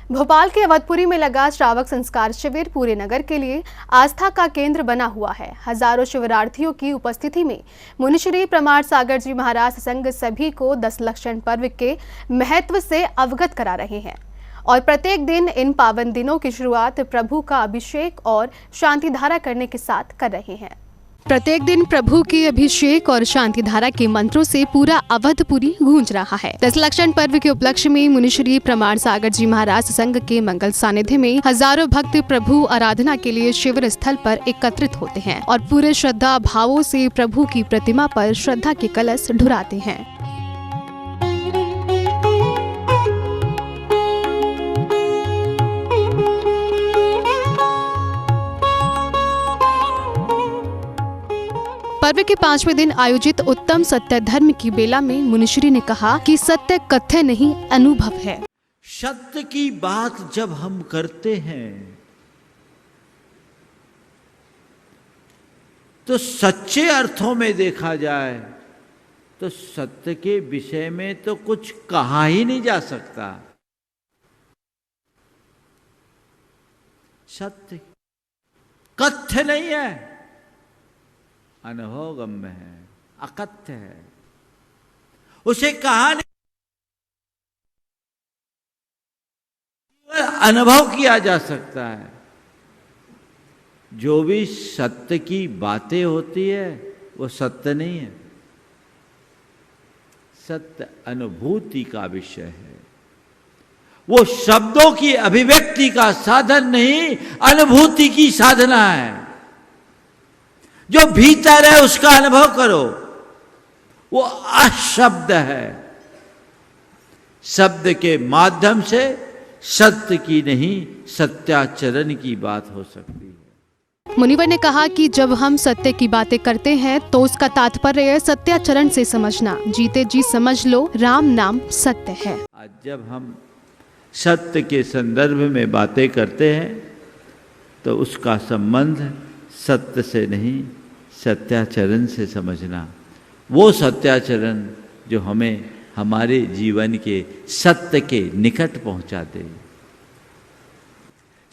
भोपाल के अवधपुरी में लगा श्रावक संस्कार शिविर पूरे नगर के लिए आस्था का केंद्र बना हुआ है। हजारों शिविरार्थियों की उपस्थिति में मुनिश्री प्रमाण सागर जी महाराज संघ सभी को 10 लक्षण पर्व के महत्व से अवगत करा रहे हैं और प्रत्येक दिन इन पावन दिनों की शुरुआत प्रभु का अभिषेक और शांति धारा करने के साथ कर रहे हैं। प्रत्येक दिन प्रभु के अभिषेक और शांति धारा के मंत्रों से पूरा अवधपुरी गूंज रहा है। 10 लक्षण पर्व के उपलक्ष्य में मुनिश्री प्रमाण सागर जी महाराज संघ के मंगल सानिध्य में हजारों भक्त प्रभु आराधना के लिए शिविर स्थल पर एकत्रित होते हैं और पूरे श्रद्धा भावों से प्रभु की प्रतिमा पर श्रद्धा के कलश ढुराते हैं। पर्व के 5वें दिन आयोजित उत्तम सत्य धर्म की बेला में मुनिश्री ने कहा कि सत्य कथ्य नहीं अनुभव है। सत्य की बात जब हम करते हैं तो सच्चे अर्थों में देखा जाए तो सत्य के विषय में तो कुछ कहा ही नहीं जा सकता। सत्य कथ्य नहीं है, अनुभव गम्य है, अकथ्य है, उसे कहा नहीं, अनुभव किया जा सकता है। जो भी सत्य की बातें होती है वो सत्य नहीं है, सत्य अनुभूति का विषय है। वो शब्दों की अभिव्यक्ति का साधन नहीं, अनुभूति की साधना है। जो भीतर है उसका अनुभव करो, वो अशब्द है। शब्द के माध्यम से सत्य की नहीं सत्याचरण की बात हो सकती है। मुनिवर ने कहा कि जब हम सत्य की बातें करते हैं तो उसका तात्पर्य सत्याचरण से समझना। जीते जी समझ लो राम नाम सत्य है। आज जब हम सत्य के संदर्भ में बातें करते हैं तो उसका संबंध सत्य से नहीं सत्याचरण से समझना। वो सत्याचरण जो हमें हमारे जीवन के सत्य के निकट पहुंचा दे।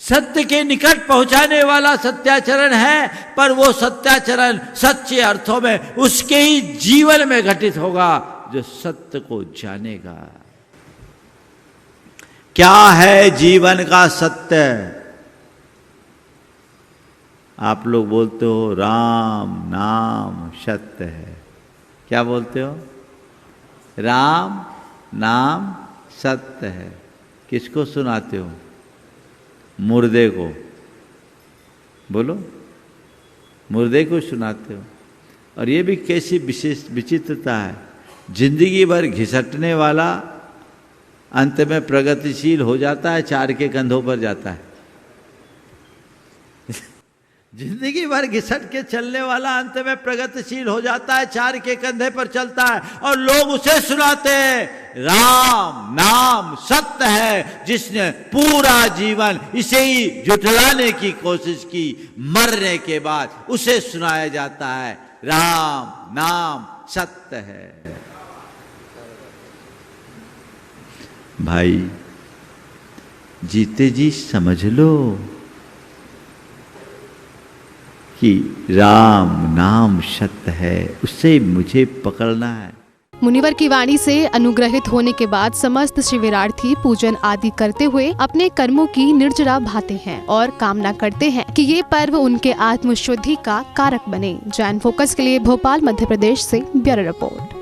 सत्य के निकट पहुंचाने वाला सत्याचरण है, पर वो सत्याचरण सच्चे अर्थों में उसके ही जीवन में घटित होगा जो सत्य को जानेगा। क्या है जीवन का सत्य? आप लोग बोलते हो राम नाम सत्य है। क्या बोलते हो? राम नाम सत्य है। किसको सुनाते हो? मुर्दे को। बोलो, मुर्दे को सुनाते हो। और ये भी कैसी विशेष विचित्रता है, जिंदगी भर घिसटने वाला अंत में प्रगतिशील हो जाता है, 4 के कंधों पर जाता है। जिंदगी भर घिसट के चलने वाला अंत में प्रगतिशील हो जाता है, 4 के कंधे पर चलता है और लोग उसे सुनाते हैं राम नाम सत्य है। जिसने पूरा जीवन इसे ही झुठलाने की कोशिश की, मरने के बाद उसे सुनाया जाता है राम नाम सत्य है। भाई जीते जी समझ लो कि राम नाम सत्य है, उससे मुझे पकड़ना है। मुनिवर की वाणी से अनुग्रहित होने के बाद समस्त शिविरार्थी पूजन आदि करते हुए अपने कर्मों की निर्जरा भाते हैं और कामना करते हैं कि ये पर्व उनके आत्मशुद्धि का कारक बने। जैन फोकस के लिए भोपाल मध्य प्रदेश से ब्यूरो रिपोर्ट।